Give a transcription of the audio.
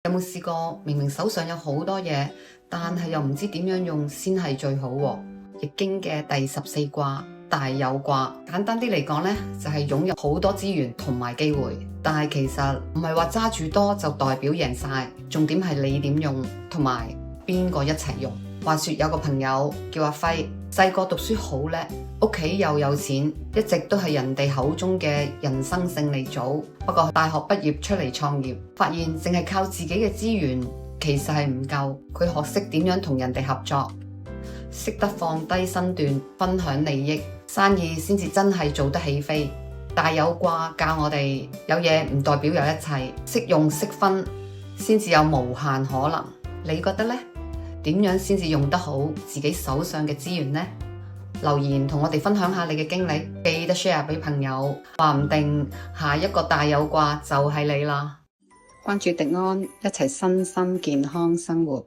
有冇試過明明手上有好多嘢，但係又唔知點樣用先係最好喎？易經嘅第14卦大有卦，簡單啲嚟講呢，就係擁有好多資源同埋機會，但係其實唔係話揸住多就代表贏晒，重點係你點用同埋邊個一齊用。話說有個朋友叫阿輝，細個讀書好叻，屋企又有錢，一直都係人哋口中嘅人生勝利組。不過大學畢業出嚟創業，發現淨係靠自己嘅資源其實係唔夠，佢學識點樣同人哋合作，識得放低身段，分享利益，生意先至真係做得起飛。大有卦教我哋，有嘢唔代表有一切，識用識分先至有無限可能。你覺得呢？點樣先至用得好自己手上嘅資源呢？留言同我哋分享下你嘅經歷，記得 share 俾朋友，話唔定下一個大有卦就係你啦。關注迪安，一齊身心健康生活。